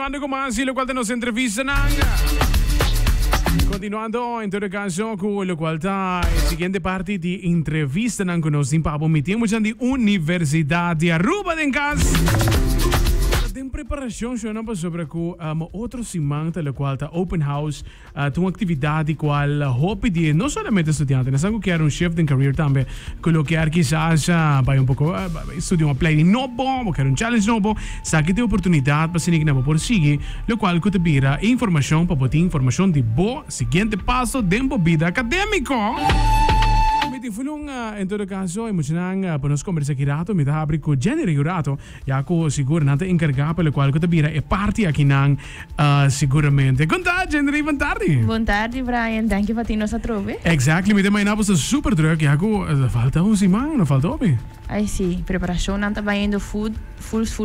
Continuando con más y lo cual te nos entrevistan. Continuando en todo caso con lo cual está el siguiente parte de entrevista con nos en Pabo Mitimos en la Universidad de Aruba de Cas. En preparação já não sobre que outro semana lo qual tá open house tem uma atividade qual hope de não somente estudiante, mas algo que era shift in career também, colocar quizás vai pouco estudar uma play novo, ou quer challenge novo, sabe que tem oportunidade para se ninguém por seguir, lo qual que te vira informação para botar informação de boa seguinte passo dentro vida acadêmico. En todo caso, emocionante para nos conversar aqui rato, me dá abrir com Jenny rato, já que seguro não te encarregar pelo qual que te vira é parte aqui não seguramente. Conta, Jenny, boa tarde. Boa tarde, Brian. Dank je voor nos atrove. Exactly, me tem na super druk, já que falta semana, não falta bem. Aí sim, preparação não está indo full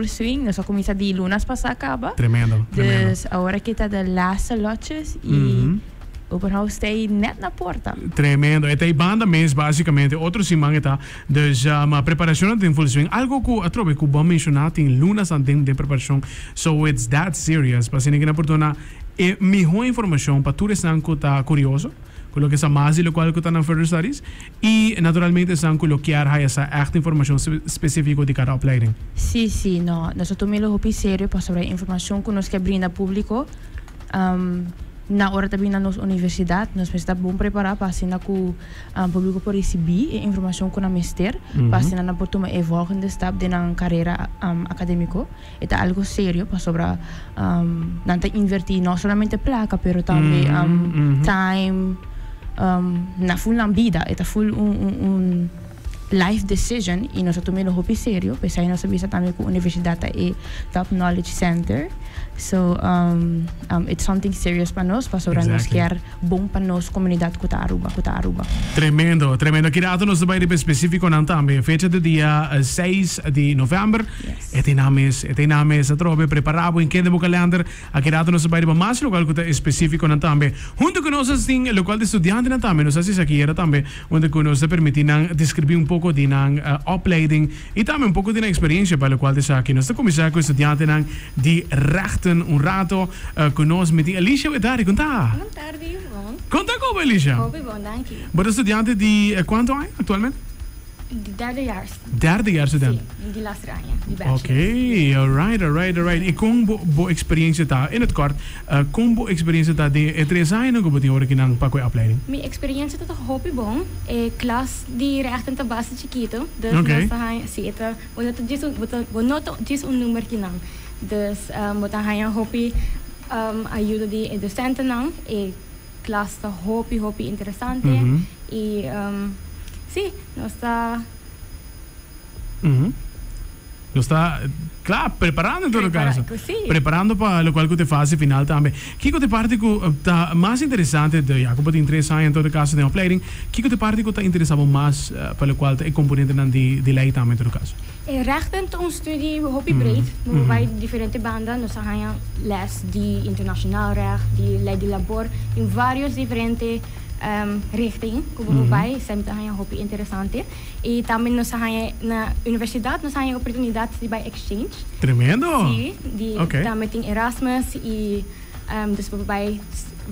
swing, nós só começa de lunas passar acaba. Tremendo. Dus agora que está de laatste lotjes e Open house stay net na porta. Tremendo. É banda mês, basicamente. Outro semana está. Dus, a preparação tem full swing. Algo que eu trouxe que bom mencionar tem lunas de preparação. So it's that serious. Para se ninguém oportuna, é melhor informação para todos que está curioso. Com o que é mais e o qual que está na further studies. E, naturalmente, são colocar essa esta informação específica de cada opleiding. Sim, não. Nós estamos muito sério para sobre a informação que nós queremos brindar público. Na hora também na nossa universidade, nós precisamos bem preparar para assim que o público pode receber a informação que nós ter, para assim na por tomar a volgende stap de na carreira acadêmica. É algo sério para sobre não te invertir não somente placa, mas também time na full na vida, é full life decision e nós tomamos muito sério, porque aí nós sabemos também que a universidade é top knowledge center. So it's something serious para nós, para sobre nós que é bom para nós comunidade que está Aruba. Tremendo. Aqui rato nós vai ir específico não também. Fecha do dia 6 de novembro. É tem names a trobe preparado em cada calendar. Aqui rato nós vai ir para mais local que é específico não também. Junto com nós assim local de estudante não também. Nós assim aqui era também onde que nós permitir descrever um pouco de opleiding e também um pouco de experiência para o qual de aqui nós começar com estudante de recht rato conosco met Alicia. Boa tarde, conta. Boa tarde, bom. Conta como, Alicia? Bom, dank je. Você é estudante de quanto ano atualmente? De derde jaar student? Sim, de laatste ano, de bachelor. Ok, alright. E como boa experiência está, in het kort, como boa experiência está de 3 anos como tem hora que não para a opleiding? Minha experiência está hobby bom, é classe de rechten te base chiquito, dus nós sim, eta, bonoto diz número que não. Dus wat aan je hobby ajuda de docenten não e classe tá hobby interessante e sim, nós está claro, preparando em todo caso. Preparando para o qual que te faz final também. Que te parte que está mais interessante de Jacob tem 3 anos em todo caso de opleiding. Que te parte que está interessado mais para o qual é componente de lei também em todo caso. Rechten te ons studie hobbybreed. We bij differente banden. Nós temos les de internacional recht, de lei de labor, em vários differente richtingen. Como vai, sempre tem um hobby interessante. E também nós temos na universidade, nós temos oportunidades de by exchange. Tremendo. Sim, também tem Erasmus e dus bij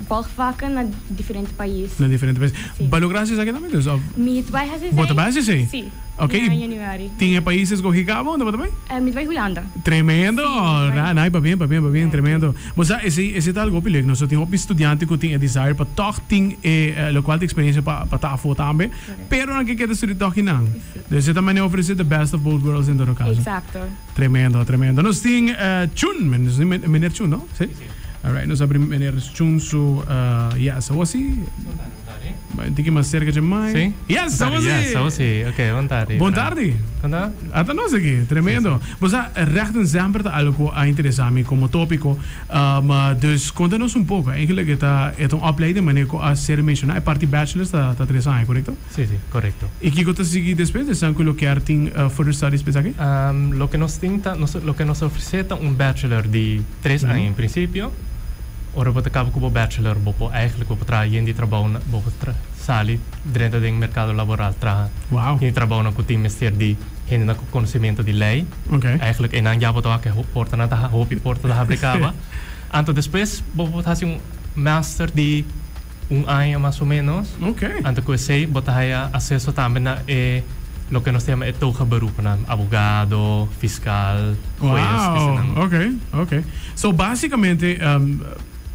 volgvakken naar differente países. Naar differente países. Pero gracias a qué también es. Met bij het Bota base sí. Sí. Ok. In januari. ¿Tiene países que gigaban dónde também? Met bij Holanda. Tremendo. Não, va bien, tremendo. Mas esse tal algo pileg, nós temos um estudante que tem desire para toch tem local de experiência para estar fora também. Pero não quer estudar toch não. Dus esse também oferece the best of both worlds em todo caso. Exacto. Tremendo. Nós temos Chun, meneer Chun, não? Sim. Alright, nós abrimos meneer Chun so so assim. Tem que mais cerca de mais. Sim? Yes, so assim. Ok, boa tarde. Boa tarde. Conta? Até nós aqui, tremendo. Mas rechten sempre algo a interessar-me como tópico. Dus conta-nos pouco. Eigenlijk é uma opleiding, mas a ser mencionado. É parte bachelor está 3 anos, correto? Sí, correcto. E que você seguir depois de San colocar tem further studies para aqui? Lo que nos ofrece é bachelor de 3 anos em princípio. ora bota cabo com o bachelor bopo eigenlijk bopo trabalho de trabalho bopo sali dentro do mercado laboral tra Wow. in trabalho na kutim mister di hindi na conhecimento di lei Okay. eigenlijk en dan boto que porta na ta hopi porta da aplicava anto depois bopo faz master de ano mais ou menos Okay. anto ko sei bota haya acesso também na lo que nós temos é toga beroepen aan abogado, fiscal, Wow. Okay. So basicamente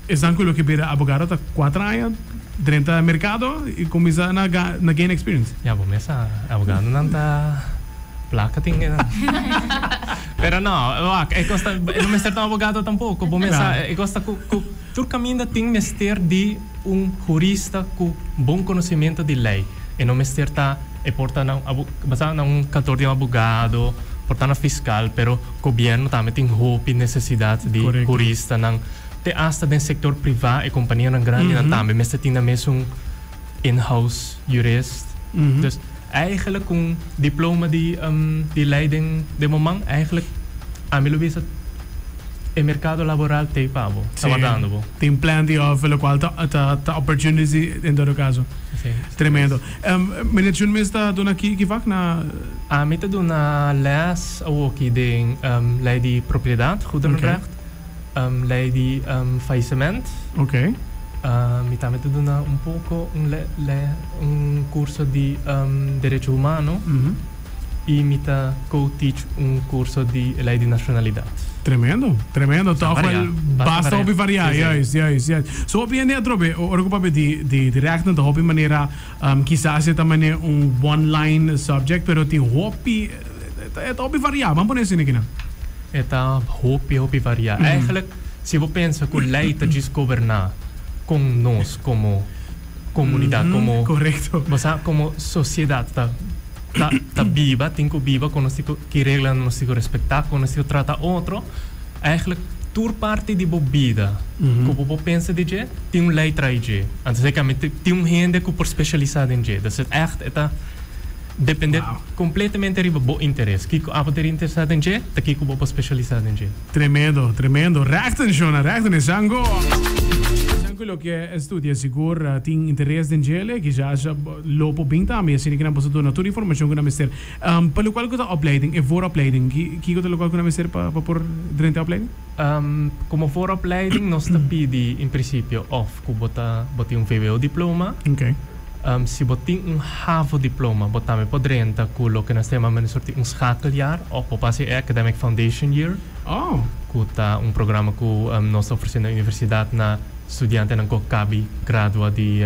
estão com o que vira abogado há 4 anos dentro do mercado e começa na gain experience. Ja, bom, essa abogado não tá placa tem. Pero não, é costa, não me certo abogado tampouco. Bom, essa é costa com todo caminho tem mestre de jurista com bom conhecimento de lei. E não me certa é porta não basado num cantor de abogado, porta na fiscal, pero governo também tem hope necessidade de jurista não te hasta den sector privado e companhia não grande não também, mas tem na mesmo in-house jurist. Dus eigenlijk diploma de leiding de moment eigenlijk a mim lo o mercado laboral te pavo trabalhando. Tem plenty of lo qual ta opportunity in todo caso. Tremendo. Meneer Jun está dona aqui que vak na me te dona les aqui de lei de propriedade, goederenrecht, lei de faillissement. Okay. Me também te dona pouco curso de direito humano e me ta co-teach curso de lei de nacionalidade. Tremendo. Toch wel basta op variar. Juist. So op je trobe, orgo de rechten de hobby maniera quizás esta maniera one-line subject, pero ti hobby het hobby varia, man pone sin aqui. Eta hobby varia. Eigenlijk, se você pensa que lei te diz governar com nós como comunidade, como correcto. Como sociedade tá viva, tem que viva, conosco que regla nós que respeitar, conosco trata outro, eigenlijk tour parte de bebida. Como você pensa de je, tem lei trai je. Antes é que tem gente que por especializado em je. Dus het echt eta depende completamente de bo interesse. Kiko apa ter interessado em je, tá kiko bo especializado em je. Tremendo. Rechten Jona, rechten is zango. Quello che studia sicuro tin interesse in gele che già lopo binta me se ne posso dona tutta informazione con mister per lo qual cosa opleiding e vooropleiding chi cosa lo qual con mister pa por durante opleiding como vooropleiding nos te pidi in principio of kubota boti un VWO diploma. Okay. Se boti un HAVO diploma botame podrenta quello che nós temos een soort un schakeljaar of opassie academic foundation year. Oh. Kuta un programa ku nos oferecendo na universidade na studente ng cabi gradua di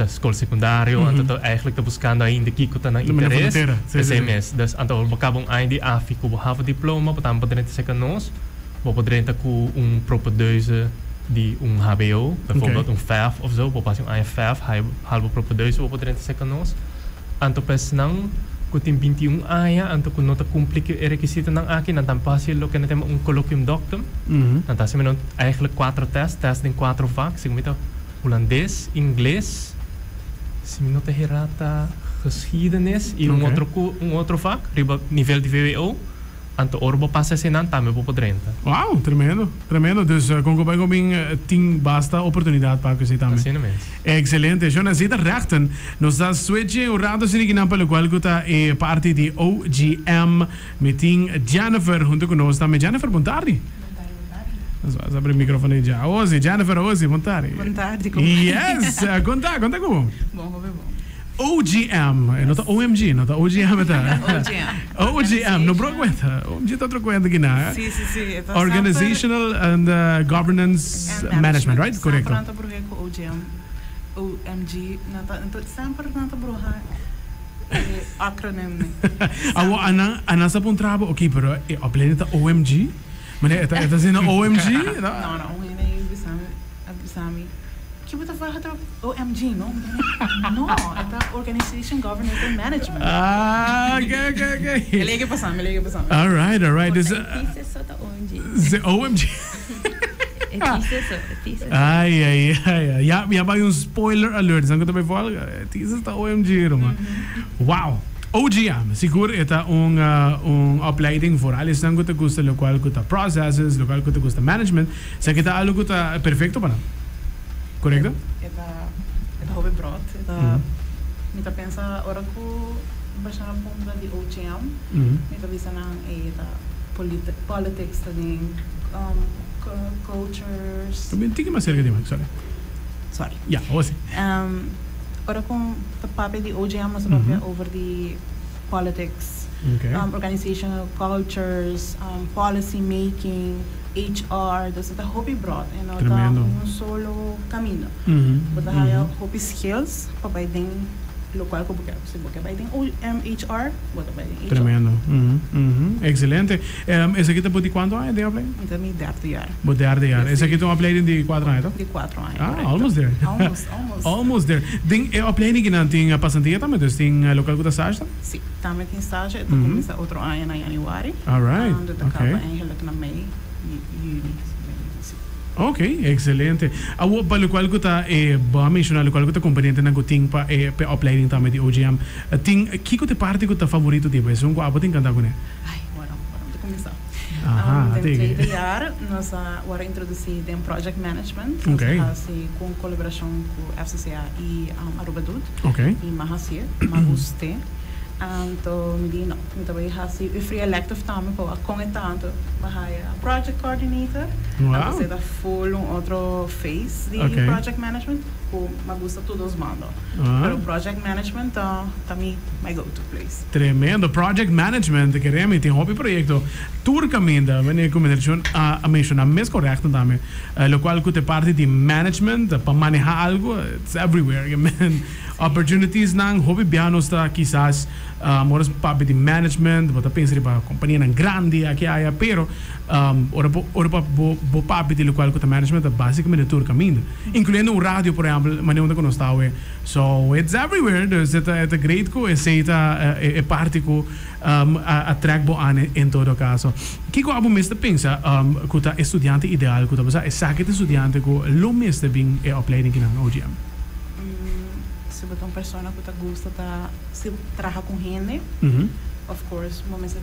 school secundario anto eigenlijk te buscando ainda kiko ta ng interesse SMS dus anto bakabong ainda afi ku have diploma patam podrente secanos bo podrente ku propedeuse di HBO bijvoorbeeld een FAF of zo bo pas een FAF halbo propedeuse bo podrente secanos anto pes nang kutin 21 aya anto kun nota complique requisito ng akin dan pasje lo que natem un colloquium doctum dan tas men eigenlijk 4 tests in 4 vakken sig met Hollandees, Inglês, se me nota herata geschiedenis e um outro vak riba nível de VWO anto orbo passa senan tame bo podrenta. Wow, tremendo. Dus kon go bij goming 10 basta oportunidade para que se tame. Excelente. Jonas zit rechten. Nos da switche o rado sin que pelo qual guta e parte di OGM meeting Jennifer junto con nos tame Jennifer Bontari. Apre il microfono già. Osi Jennifer Bontari. Bontari. Yes, conta como. Bom. OGM, nota OMG, nota OGM OGM, no bro cuenta. OMG está otro cuenta que nada. Sí. Organizational and Governance Management, right? Correcto. Nata bro ko OMG, nata sempre nata bro acronym. Awo anasa pun trabo, okay, pero opleiding ta OMG? Meneer, het is in een OMG? Nee, besami. Que você vai fazer OMG, não? Não, é Organization, Governance and Management. Okay. Me liga passando. All right. This is só da OMG. The OMG. Ai. Ja, bij een spoiler alert. Dan kan je bijvoorbeeld, het is de OMG, man. Wow. OGM, seguro esta opleiding voor alles dan que gusta, lo cual gusta processes, lo cual gusta management, se que algo gusta perfecto para. Correcto? Esta hobby broad, esta mita pensa ora ku bastante ponta di OGM, mita bisa nang esta politics studying cultures. Também tem que mais cerca de mais, Sorry. Ja, hoor. Ora kung papi di OGM mas papi over the politics, organizational cultures, policy making, HR, dus het hobby broad en dan un solo camino. But dan heb je hobby skills, papai ding local ko buka, se buka by ding HR, wat by ding HR. Tremendo. Excelente. Esse aqui tá por de quanto anos de opleiding? Então me 30 jaar. Por 30 jaar. Esse aqui tá uma opleiding de 4 anos, toch? De 4 anos. Ah, almost there. Almost there. Ding opleiding que não tem passantia também, dus tem local ko ta stage? Sim, também tem stage. Então começa outro ano na januari. All right. Dat acaba eigenlijk na mei, juni. Ok, excelente. Awo pa lo qual ko ta ba mencionar lo qual ko ta componente na ko ting pa pe opleiding também de OGM. Ting kiko te parte ko ta favorito de ba? Sung ko abo ting kanta ko ne. Ai, waarom te começar. Aha, de tweede jaar nós agora introduzir den project management. Okay. Assim com colaboração com FCCA e Aruba Dud. Okay. E Mahasir, Mahuste. Então, me diz, não, então eu faço o free elective também, com tanto, eu project coordinator, então você dá full outro phase de project management, me gusta todos os mandos. Pero project management também my go-to place. Tremendo, project management, queremos tem hobby proyecto. Turca minda, wanneer ik combinatie a mencionar mes correcto também, lo cual que te parte de management para manejar algo, it's everywhere, man. Opportunities nang hobby bianos ta quizás moras papi de management, bota pensar para companhia nang grande aqui aí, pero ora bo papi de local que management basicamente todo caminho, incluindo o rádio por exemplo, maneira onde nós está so it's everywhere. Dus het great co é parte co a track bo aan in todo caso. Kiko abo meste pensa que ta estudante ideal que ta basa é saque de estudante co lo meste bem é opleiding na OGM. Se você é uma pessoa que gosta se trabalha com gente, of course, vamos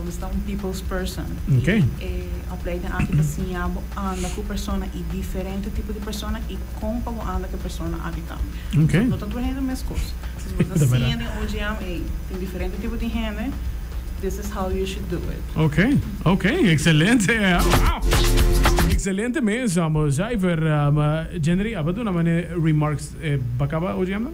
estar people's person. Okay. A opleiding aqui assim, anda com pessoa e diferente tipo de pessoa e como anda com pessoa aqui também. Okay. Não estou fazendo a mesma coisa. Se você assim, hoje tem diferente tipo de gente, this is how you should do it. Okay, excelente. Wow. Excelente mesmo. Cijfer, Jenry, wat doen we remarks? Bakaba OGM dan?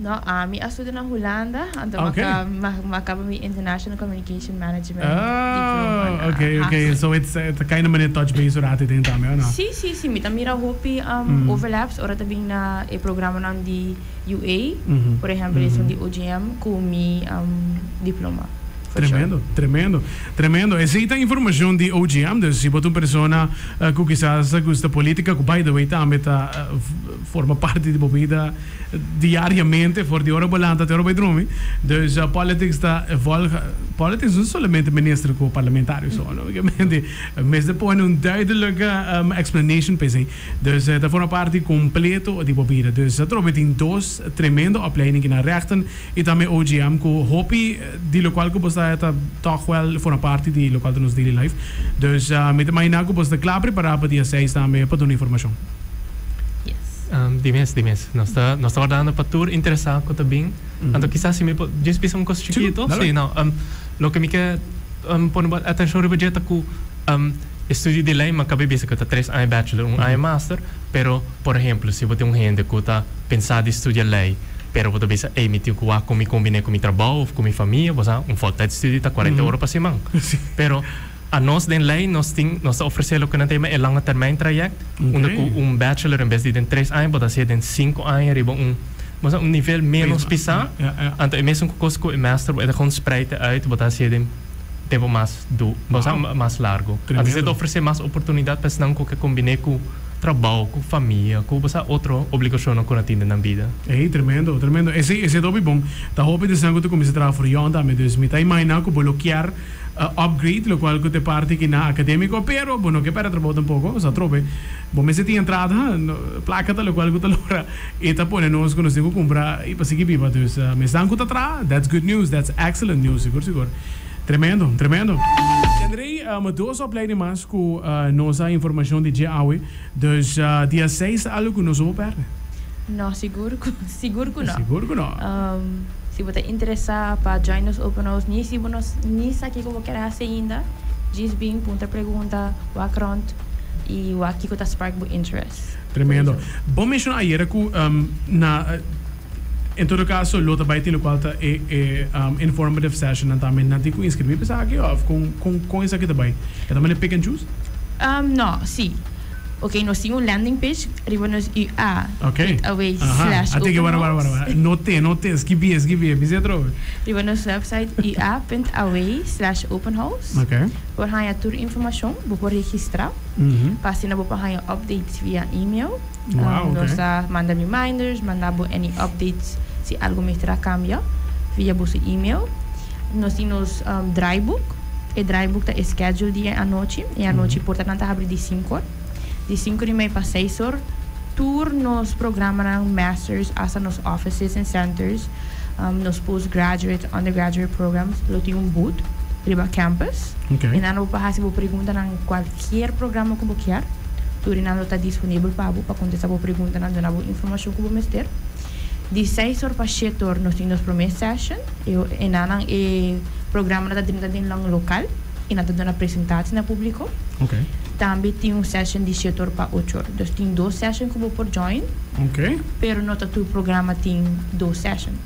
No, mi estudo na Holanda. Então, acaba mi International Communication Management. Oh, okay. So it's kind of touch base or atin também, não? Sim. Mi tamira hopi overlaps. Ora também na programa ng di UA, por exemplo, isang di OGM com mi diploma. Tremendo. Essa informação de OGM, dus se você persona que quizás gosta política, que by the way também forma parte de vida diariamente, voor die hora balanta, te hora bij dromen. Dus politics politics não somente ministro com parlamentário só, mas depois duidelijke explanation per se. Dus dat forma parte completo de vida. Dus dat trobe in dos tremendo opleiding na rechten e também OGM com hobby die local que você está toch wel forma parte de local de nos daily life. Dus met mij na que você está claro preparado para dia 6 também para dar informação. Dimes. Nós está guardando para tour interessado com também. Então quizás se me just bisa coisa chiquito, sim, não. Lo que me quer pôr atenção sobre budget que estudo de lei, mas cabe bisa que tá 3 anos bachelor, 1 ano master, pero por exemplo, se você tem gente que tá pensado em estudar lei, pero você pensa, me tenho que me combinar com meu trabalho, com minha família, você falta de estudar tá 40 horas para semana. Pero a nós den lei nós oferecemos o que não tem é longo termijn traject, onde bachelor em vez de 3 anos, pode ser 5 anos, riba nível menos pisar. Então, mesmo que o master é gewoon spreiden uit, pode ser tempo mais largo. Então, você oferece mais oportunidade para não que combine com trabalho, com família, com outra obrigação que não tem na vida. Tremendo. Esse é bom. Tá hobby de sangue tu começa a trabalhar for yon também, dus met hij mij nou que bloquear upgrade, lo qual que parte que na académico, pero bueno, que para trabalhar um pouco, só trobe. Bom, mas tem entrada, placa lo qual que lora, e tá pone nós que nós temos que comprar e para seguir pipa, dus, mas dan que tá atrás, that's good news, that's excellent news, seguro. Tremendo. Andrei, duas opleidingen mais com nossa informação de dia hoje, dus dia 6 algo que nós vamos perder. Não, seguro que não. Seguro que não. Se você interessar para join nos Open House, nem se você aqui como quer fazer ainda, diz bem, ponta pergunta, background e o aqui que está spark por interest. Tremendo. Bom mencionar ayer que em todo caso, lo também tem o qual é informative session, então também não tem que inscrever para aqui, com isso aqui também. É também pick and choose? Não, sim. Ok, nós temos landing page, ribanos UA, away / open house. Note, esquive, você trova. Ribanos website ua.away / open house. Ok. Por ganhar toda informação, vou registrar. Passina vou ganhar updates via e-mail. Nós manda reminders, manda any updates se algo me terá cambia via vosso e-mail. Nós temos drybook. O drybook está schedule dia à noite e à noite portanto abre de 5 de 5h30 para 6h, tour nos programas ng masters asa nos offices and centers, nos postgraduate, undergraduate programs, lo tem booth, riba campus. E nano pa hasi bo pergunta ng qualquer programa que quer, tour nano está disponível para contestar bo pergunta ng donar bo informação que bo mester. De 6h para 7h nos tem nos primeira session, e nanang programa na dentro lang local, e nada dona apresentação na público. Também tem session de 7h para 8h. Então tem 2 sessions que vou por join. Pero não todo programa tem 2 sessions.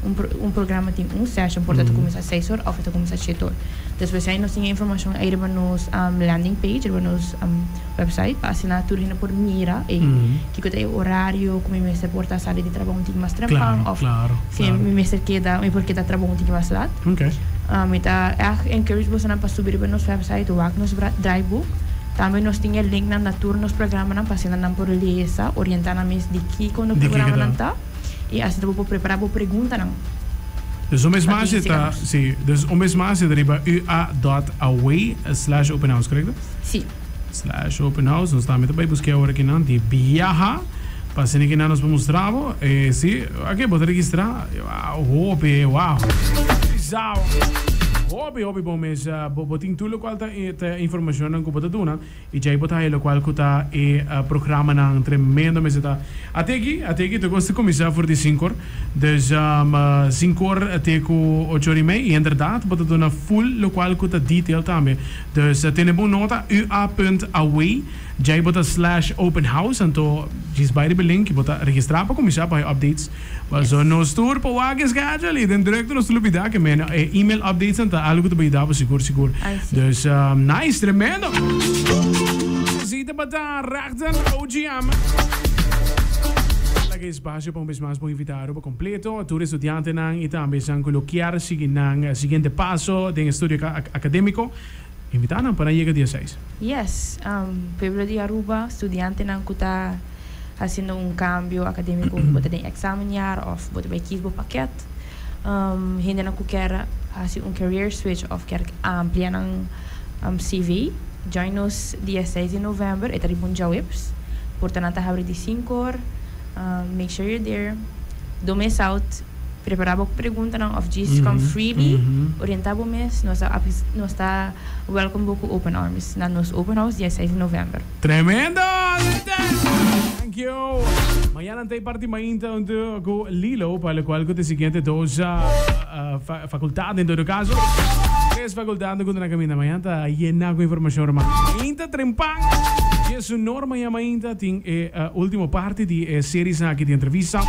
Programa tem 1 session, portanto começa às 6h, ou então começa às 7h. Depois aí nós temos informação aí no nos landing page, no nos website, para assinar tudo por mira, que tem horário, como me porta a sala de trabalho tem mais tranquilo, ou se me queda, me porque tá trabalho tem mais lá. Então, encourage você para subir no nosso website, o nos drybook. Também nós tínhamos link na tour nos programas para ser na por lesa, orientar na mes de que quando o programa não tá e assim vou preparar vou pergunta não. Dus o mesmo está, sim, dus o mesmo está riba ua.away / open house, correto? Sim. / open house, nós também vai buscar agora aqui não de viaja, para ser que nós vamos mostrar, sim, aqui vou registrar, wow. Hobby bom mês, botin tudo qual tá informação não que botar duna e já botar ele qual que tá programa não tremendo mês tá até aqui tu gosta de começar por de 5h dus 5h até com 8h30 e verdade botar duna full lo qual que tá detail também dus tem bom nota ua.away já botar / open house então diz by the link botar registrar para começar para updates mas nos tour para o schedule e dentro direto nos lupida que men email updates então algo que vai dar seguro. Dus nice, tremendo. Zita bata rechten OGM. Lagi espaço para mais bom invitar para completo. Todos estudiantes nang ita ambição colocar seguinte passo de estudo acadêmico. Invitaram para chegar dia 6. Yes, Pueblo de Aruba, estudiante nang kuta haciendo cambio académico, botar de examinar ou botar bij kiesbo pakket. Hindi na ko quer fazer career switch of quer ampliar ng CV. Join nos dia 6 de novembro, eta ribun jawebs. Portanto, abre de 5h. Make sure you're there. Do mês out, preparava pergunta ng of Jesus come freely. Orientabo mês, nós está welcome boku open arms na nos open house dia 6 de novembro. Tremendo! Thank you. Mañana tem parte mainta com Lilo, para o qual te seguinte dos faculdades, em todo caso. 3 faculdades que na caminha amanhã tá llena com informação normal. Ainda trempang. E su norma ya mainta tem última parte de series aqui de entrevista.